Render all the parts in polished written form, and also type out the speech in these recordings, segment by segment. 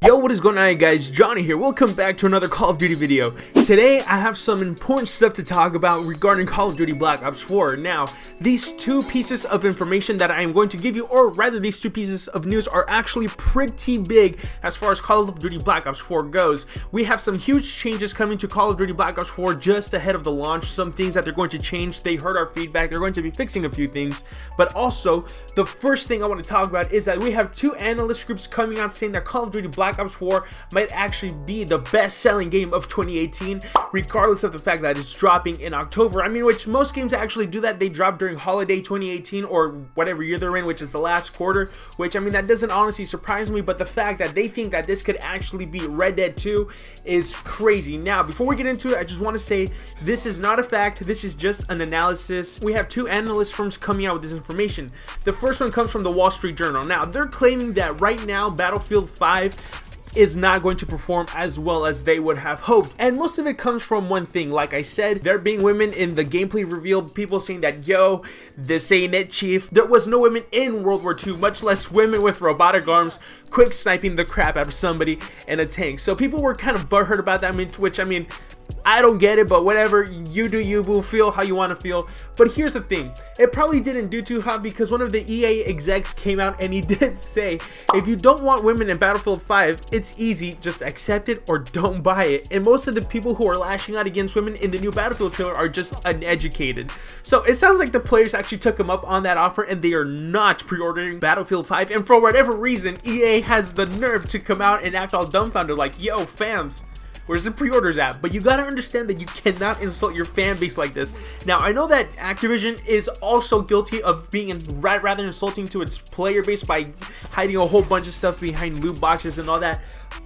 Yo, what is going on, guys? Johnny here. Welcome back to another Call of Duty video. Today I have some important stuff to talk about regarding Call of Duty Black Ops 4. Now, these two pieces of information that I am going to give you, or rather these two pieces of news, are actually pretty big as far as Call of Duty Black Ops 4 goes. We have some huge changes coming to Call of Duty Black Ops 4 just ahead of the launch. Some things that they're going to change. They heard our feedback. They're going to be fixing a few things. But also, the first thing I want to talk about is that we have two analyst groups coming out saying that Call of Duty Black Ops 4 might actually be the best-selling game of 2018, regardless of the fact that it's dropping in October. I mean, which most games actually do that. They drop during holiday 2018 or whatever year they're in, which is the last quarter, which, I mean, that doesn't honestly surprise me, but the fact that they think that this could actually be Red Dead 2 is crazy. Now, before we get into it, I just want to say this is not a fact. This is just an analysis. We have two analyst firms coming out with this information. The first one comes from the Wall Street Journal. Now, they're claiming that right now Battlefield 5 is not going to perform as well as they would have hoped, and most of it comes from one thing. Like I said, there being women in the gameplay reveal, people saying that, yo, this ain't it, chief. There was no women in World War II, much less women with robotic arms quick sniping the crap out of somebody in a tank. So people were kind of butthurt about that, which, I mean, I don't get it, but whatever, you do you, boo. Feel how you want to feel. But here's the thing, it probably didn't do too hot because one of the EA execs came out and he did say, if you don't want women in Battlefield 5, it's easy, just accept it or don't buy it. And most of the people who are lashing out against women in the new Battlefield trailer are just uneducated. So it sounds like the players actually took them up on that offer and they are not pre-ordering Battlefield 5, and for whatever reason, EA has the nerve to come out and act all dumbfounded like, yo, fams, where's the pre-orders at? But you gotta understand that you cannot insult your fan base like this. Now, I know that Activision is also guilty of being rather insulting to its player base by hiding a whole bunch of stuff behind loot boxes and all that,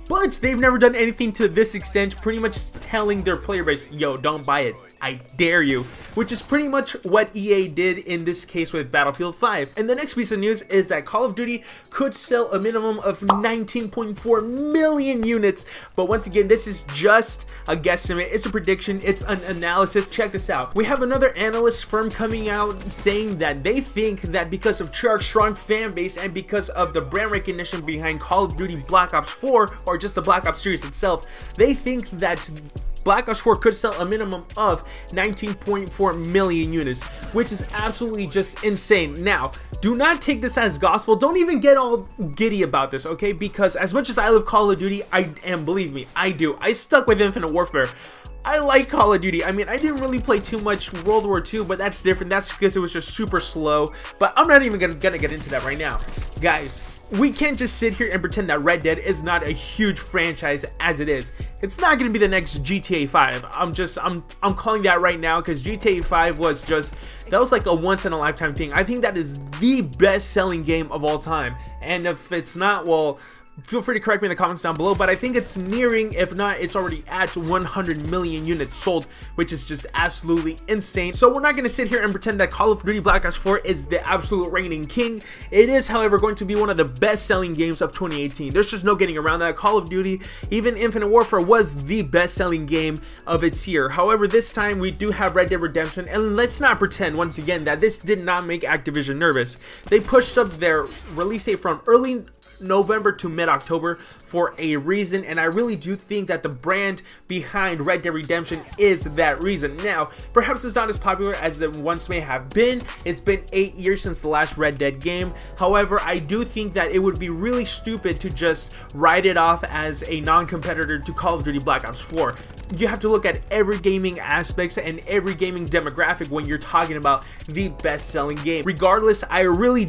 but they've never done anything to this extent, pretty much telling their player base, yo, don't buy it, I dare you, which is pretty much what EA did in this case with Battlefield 5. And the next piece of news is that Call of Duty could sell a minimum of 19.4 million units, but once again, this is just a guesstimate. It's a prediction, it's an analysis. Check this out. We have another analyst firm coming out saying that they think that because of Treyarch's strong fan base and because of the brand recognition behind Call of Duty Black Ops 4, or just the Black Ops series itself, they think that Black Ops 4 could sell a minimum of 19.4 million units, which is absolutely just insane. Now, do not take this as gospel. Don't even get all giddy about this, okay? Because as much as I love Call of Duty, believe me, I do. I stuck with Infinite Warfare. I like Call of Duty. I mean, I didn't really play too much World War II, but that's different. That's because it was just super slow. But I'm not even gonna get into that right now. Guys, we can't just sit here and pretend that Red Dead is not a huge franchise as it is. It's not going to be the next GTA 5. I'm calling that right now, because GTA 5 was just, that was like a once in a lifetime thing. I think that is the best selling game of all time. And if it's not, well, feel free to correct me in the comments down below, but I think it's nearing, if not, it's already at 100 million units sold, which is just absolutely insane. So we're not going to sit here and pretend that Call of Duty Black Ops 4 is the absolute reigning king. It is, however, going to be one of the best-selling games of 2018. There's just no getting around that. Call of Duty, even Infinite Warfare, was the best-selling game of its year. However, this time we do have Red Dead Redemption, and let's not pretend, once again, that this did not make Activision nervous. They pushed up their release date from early November to mid-October for a reason, and I really do think that the brand behind Red Dead Redemption is that reason. Now, perhaps it's not as popular as it once may have been. It's been 8 years since the last Red Dead game. However, I do think that it would be really stupid to just write it off as a non-competitor to Call of Duty Black Ops 4. You have to look at every gaming aspects and every gaming demographic when you're talking about the best-selling game. Regardless, I really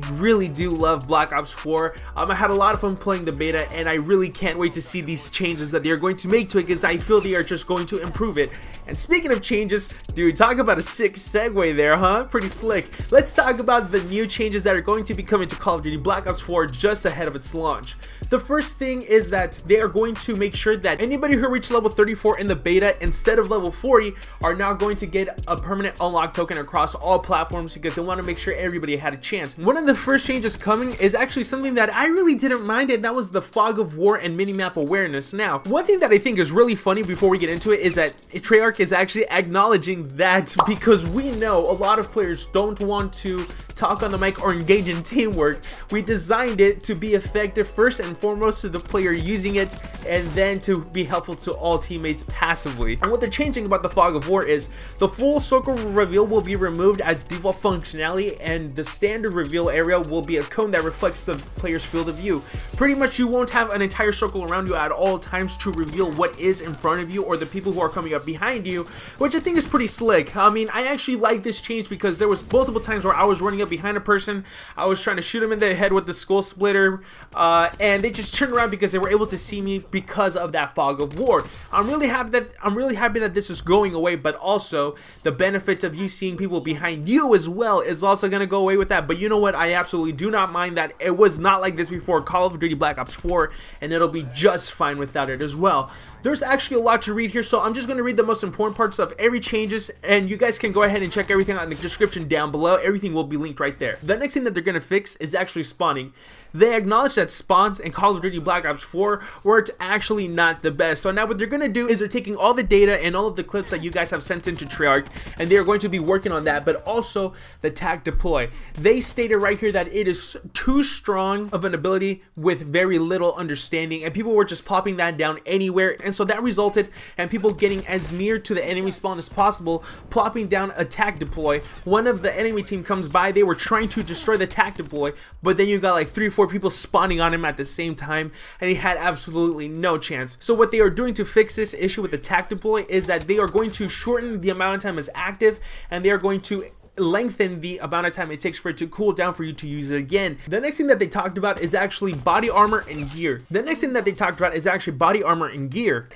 do love Black Ops 4. I had a lot of fun playing the beta, and I really can't wait to see these changes that they're going to make to it, because I feel they are just going to improve it. And speaking of changes, dude, talk about a sick segue there, huh? Pretty slick. Let's talk about the new changes that are going to be coming to Call of Duty Black Ops 4 just ahead of its launch. The first thing is that they are going to make sure that anybody who reached level 34 in the beta instead of level 40 are now going to get a permanent unlock token across all platforms, because they want to make sure everybody had a chance. One of the first changes coming is actually something that I really didn't mind, and that was the fog of war and minimap awareness. Now, one thing that I think is really funny before we get into it is that Treyarch is actually acknowledging that, because we know a lot of players don't want to talk on the mic, or engage in teamwork. We designed it to be effective first and foremost to the player using it, and then to be helpful to all teammates passively. And what they're changing about the Fog of War is the full circle reveal will be removed as default functionality, and the standard reveal area will be a cone that reflects the player's field of view. Pretty much you won't have an entire circle around you at all times to reveal what is in front of you or the people who are coming up behind you, which I think is pretty slick. I mean, I actually like this change because there was multiple times where I was running up behind a person, I was trying to shoot him in the head with the skull splitter, and they just turned around because they were able to see me because of that Fog of War. I'm really happy that this is going away, but also the benefit of you seeing people behind you as well is also going to go away with that. But you know what, I absolutely do not mind that. It was not like this before Call of Duty Black Ops 4, and it'll be just fine without it as well. There's actually a lot to read here, so I'm just going to read the most important parts of every changes, and you guys can go ahead and check everything out in the description down below. Everything will be linked right there. The next thing that they're going to fix is actually spawning. They acknowledge that spawns in Call of Duty Black Ops 4 were actually not the best. So now what they're going to do is they're taking all the data and all of the clips that you guys have sent into Treyarch, and they're going to be working on that, but also the tag deploy. They stated right here that it is too strong of an ability with very little understanding, and people were just popping that down anywhere. And so that resulted in people getting as near to the enemy spawn as possible, plopping down a tag deploy. One of the enemy team comes by, they were trying to destroy the tag deploy, but then you got like 3 or 4 people spawning on him at the same time, and he had absolutely no chance. So what they are doing to fix this issue with the tag deploy is that they are going to shorten the amount of time it's active, and they are going to lengthen the amount of time it takes for it to cool down for you to use it again. The next thing that they talked about is actually body armor and gear.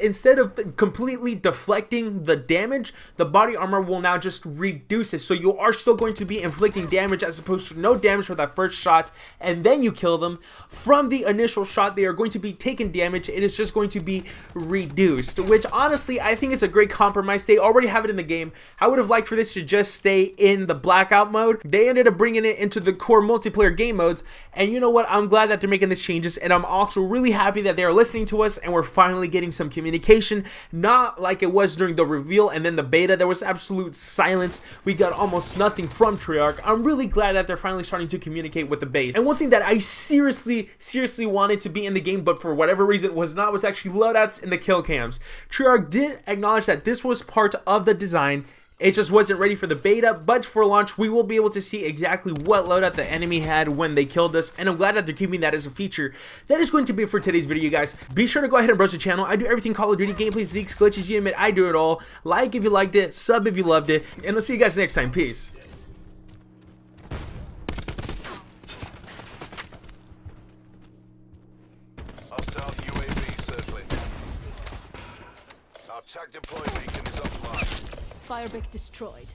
Instead of completely deflecting the damage, the body armor will now just reduce it. So you are still going to be inflicting damage as opposed to no damage for that first shot, and then you kill them. From the initial shot, they are going to be taking damage. It is just going to be reduced, which honestly I think is a great compromise. They already have it in the game. I would have liked for this to just stay in the blackout mode. They ended up bringing it into the core multiplayer game modes, and you know what, I'm glad that they're making these changes, and I'm also really happy that they are listening to us and we're finally getting some communication, not like it was during the reveal and then the beta. There was absolute silence. We got almost nothing from Treyarch. I'm really glad that they're finally starting to communicate with the base. And one thing that I seriously wanted to be in the game, but for whatever reason was not, was actually loadouts in the kill cams. Treyarch did acknowledge that this was part of the design. It just wasn't ready for the beta, but for launch we will be able to see exactly what loadout the enemy had when they killed us, and I'm glad that they're keeping that as a feature. That is going to be it for today's video, you guys. Be sure to go ahead and browse the channel. I do everything Call of Duty, gameplays, leaks, glitches, you admit, I do it all. Like if you liked it, sub if you loved it, and I'll see you guys next time. Peace. Hostile UAV circling. Our tag deploy beacon is offline. Firebrick destroyed.